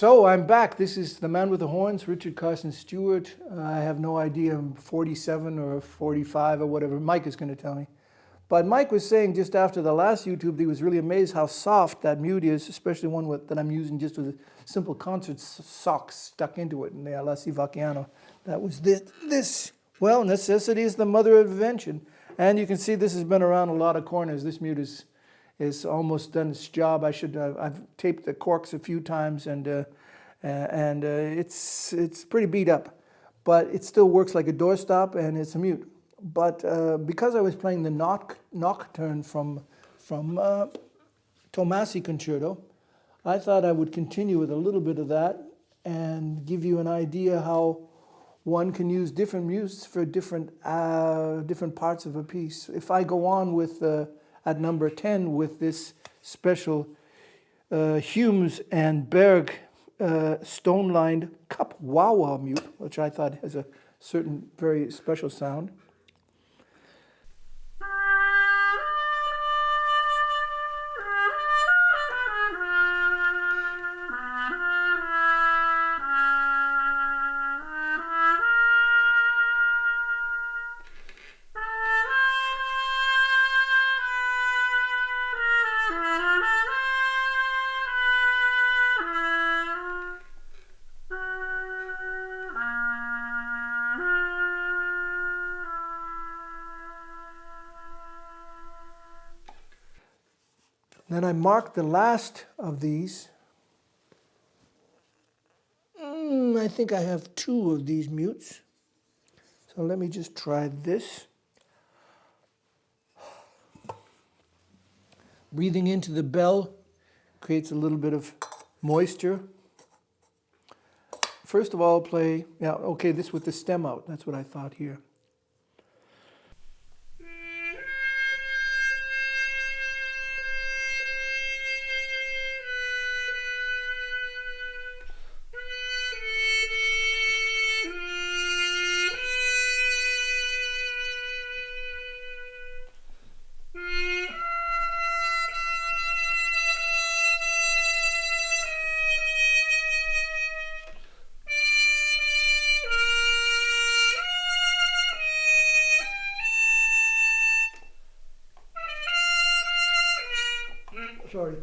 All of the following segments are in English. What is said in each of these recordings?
So I'm back. This is the man with the horns, Richard Carson Steuart. I have no idea, I'm 47 or 45 or whatever. Mike is going to tell me. But Mike was saying just after the last YouTube that he was really amazed how soft that mute is, especially one that I'm using just with a simple concert sock stuck into it in the La Si Vacchiano. That was this. Well, necessity is the mother of invention. And you can see this has been around a lot of corners. This mute is almost done its job. I've taped the corks a few times, and it's pretty beat up, but it still works like a doorstop, and it's a mute. But because I was playing the Nocturne from Tomasi Concerto, I thought I would continue with a little bit of that and give you an idea how one can use different mutes for different parts of a piece. If I go on with at number 10 with this special Humes and Berg stone-lined cup wah-wah mute, which I thought has a certain very special sound. Then I marked the last of these. I think I have 2 of these mutes. So let me just try this. Breathing into the bell creates a little bit of moisture. First of all, play, this with the stem out. That's what I thought here. Sorry.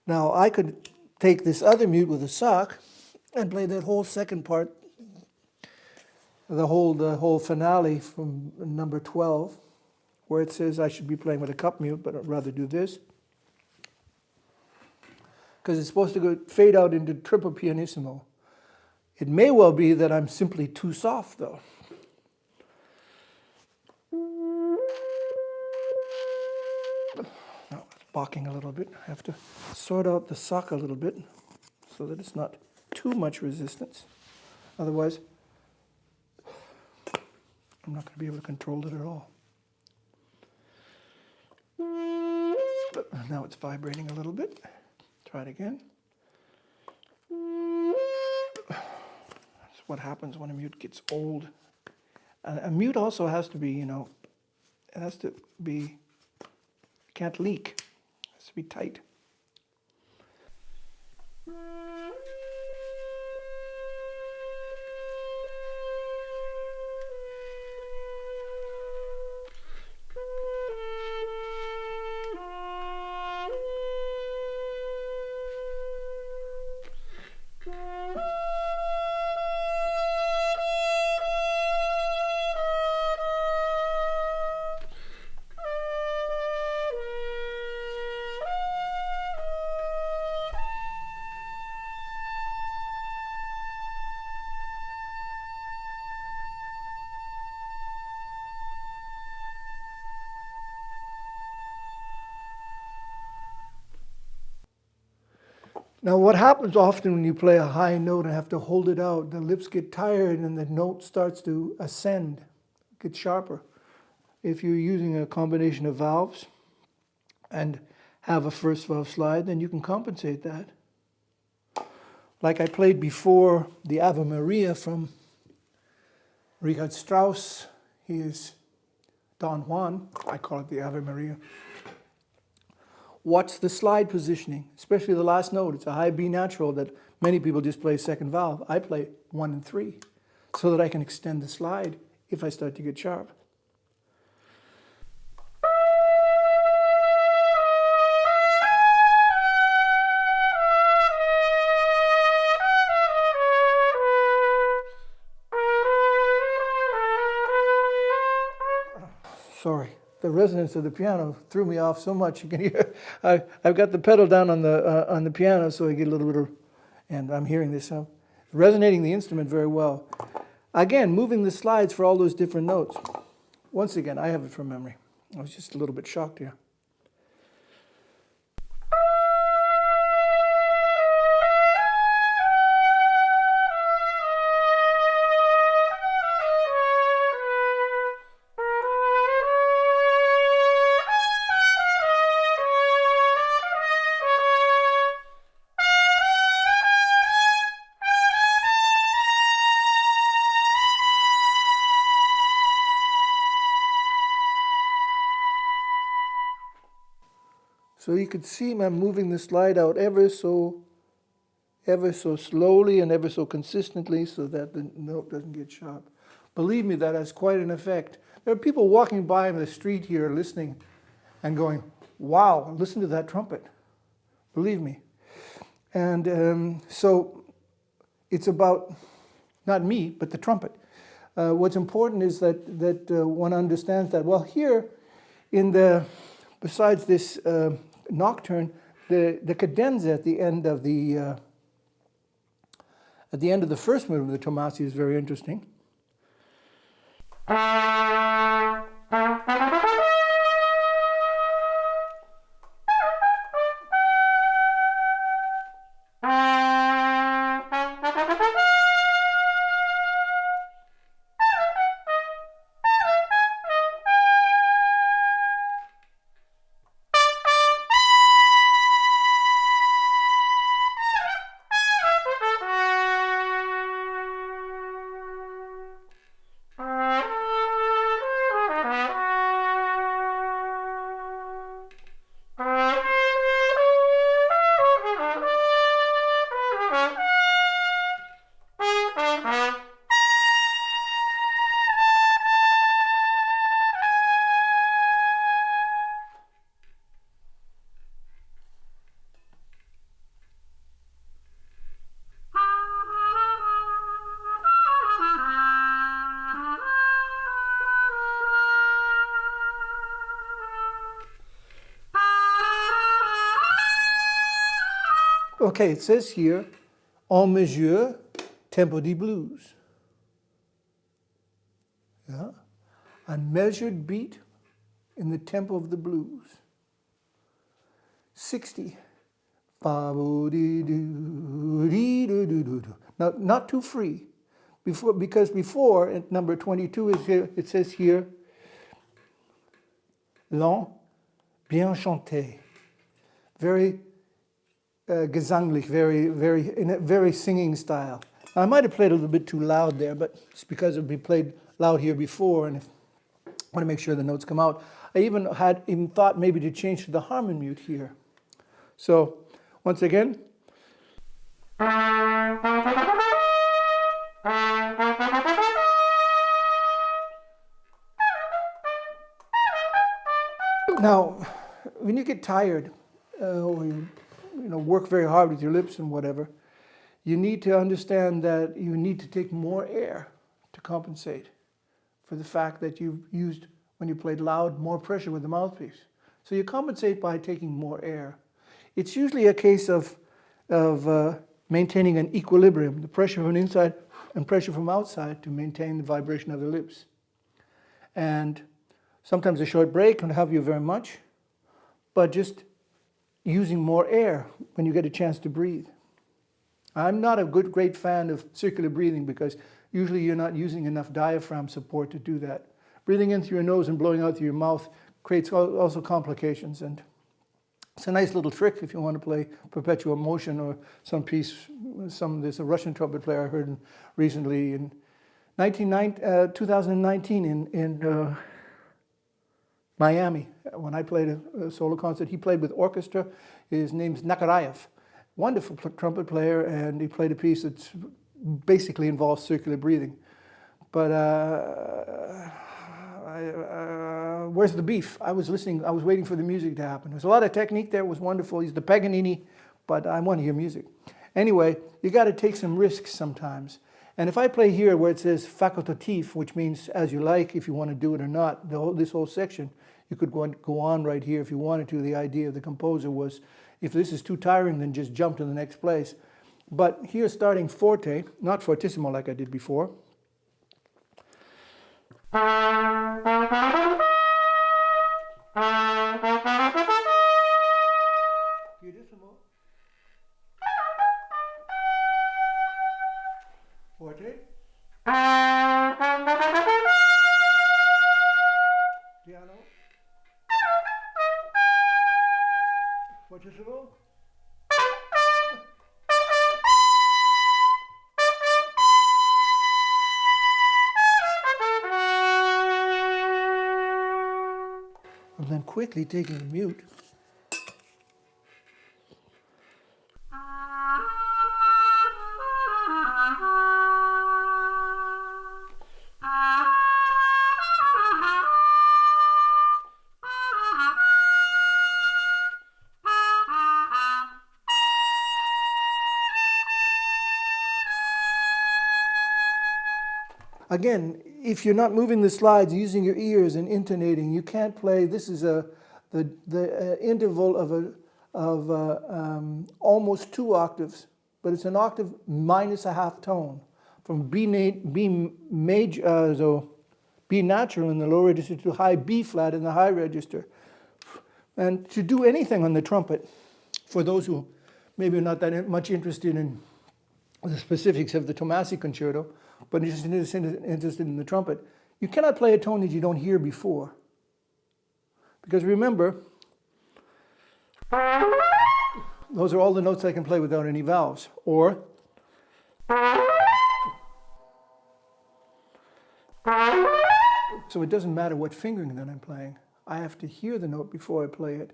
Now I could take this other mute with a sock and play that whole second part, the whole finale from number 12, where it says I should be playing with a cup mute, but I'd rather do this. Because it's supposed to fade out into triple pianissimo. It may well be that I'm simply too soft, though. No, it's balking a little bit. I have to sort out the sock a little bit so that it's not too much resistance. Otherwise, I'm not going to be able to control it at all. But now it's vibrating a little bit. Try it again. That's what happens when a mute gets old. A mute also has to be, can't leak. It has to be tight. Now what happens often when you play a high note and have to hold it out, the lips get tired and the note starts to ascend, get sharper. If you're using a combination of valves and have a first valve slide, then you can compensate that. Like I played before the Ave Maria from Richard Strauss, he is Don Juan. I call it the Ave Maria. Watch the slide positioning, especially the last note. It's a high B natural that many people just play second valve. I play 1 and 3 so that I can extend the slide if I start to get sharp. Sorry, the resonance of the piano threw me off so much. You can hear. I've got the pedal down on the piano, so I get a little bit of, and I'm hearing this resonating the instrument very well. Again, moving the slides for all those different notes. Once again, I have it from memory. I was just a little bit shocked here. So you could see I'm moving the slide out ever so slowly and ever so consistently so that the note doesn't get sharp. Believe me, that has quite an effect. There are people walking by in the street here listening and going, wow, listen to that trumpet. Believe me. And so it's about, not me, but the trumpet. What's important is that one understands that, well, here in the, besides this nocturne, the cadenza at the end of the first movement of the Tomasi is very interesting. Okay, it says here, en mesure, tempo di blues. Yeah? A measured beat in the tempo of the blues. 60. Now, not too free. Because before, at number 22, is here, it says here, lent, bien chanté. Very gesanglich, in a very singing style. I might have played a little bit too loud there, but it's because we played loud here before, and if I want to make sure the notes come out. I even thought maybe to change to the harmon mute here. So, once again. Now, when you get tired, or you work very hard with your lips and whatever, you need to understand that you need to take more air to compensate for the fact that you've used, when you played loud, more pressure with the mouthpiece. So you compensate by taking more air. It's usually a case of maintaining an equilibrium, the pressure from inside and pressure from outside to maintain the vibration of the lips. And sometimes a short break can help you very much, but just using more air when you get a chance to breathe. I'm not a great fan of circular breathing because usually you're not using enough diaphragm support to do that. Breathing in through your nose and blowing out through your mouth creates also complications, and it's a nice little trick if you want to play perpetual motion or some piece. There's a Russian trumpet player I heard recently, and 2019 in Miami, when I played a solo concert. He played with orchestra. His name's Nakarayev. Wonderful trumpet player, and he played a piece that basically involves circular breathing. But where's the beef? I was listening, I was waiting for the music to happen. There's a lot of technique there, it was wonderful. He's the Paganini, but I want to hear music. Anyway, you got to take some risks sometimes. And if I play here where it says facultatif, which means as you like, if you want to do it or not, this whole section, you could go on right here if you wanted to. The idea of the composer was, if this is too tiring, then just jump to the next place. But here, starting forte, not fortissimo like I did before. Pianissimo. Forte. Piano. Fortissimo. And then quickly taking the mute. Again, if you're not moving the slides, using your ears and intonating, you can't play. This is the interval of almost 2 octaves, but it's an octave minus a half tone from B major, so B natural in the low register to high B flat in the high register. And to do anything on the trumpet, for those who maybe are not that much interested in the specifics of the Tomasi concerto, but just interested in the trumpet, you cannot play a tone that you don't hear before. Because remember, those are all the notes I can play without any vowels. Or, so it doesn't matter what fingering that I'm playing. I have to hear the note before I play it.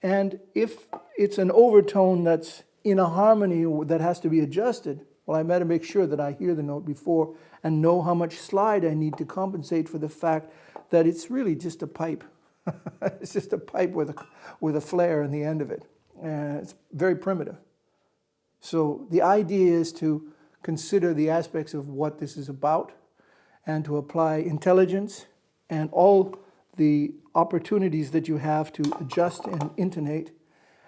And if it's an overtone that's in a harmony that has to be adjusted, well, I better make sure that I hear the note before and know how much slide I need to compensate for the fact that it's really just a pipe. It's just a pipe with a flare in the end of it. And it's very primitive. So the idea is to consider the aspects of what this is about and to apply intelligence and all the opportunities that you have to adjust and intonate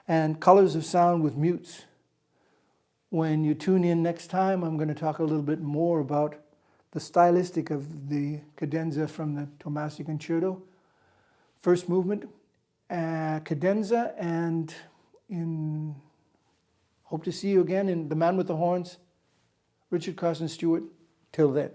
and colors of sound with mutes. When you tune in next time, I'm going to talk a little bit more about the stylistic of the cadenza from the Tomasi concerto. First movement, cadenza, and hope to see you again in The Man with the Horns, Richard Carson Steuart. Till then.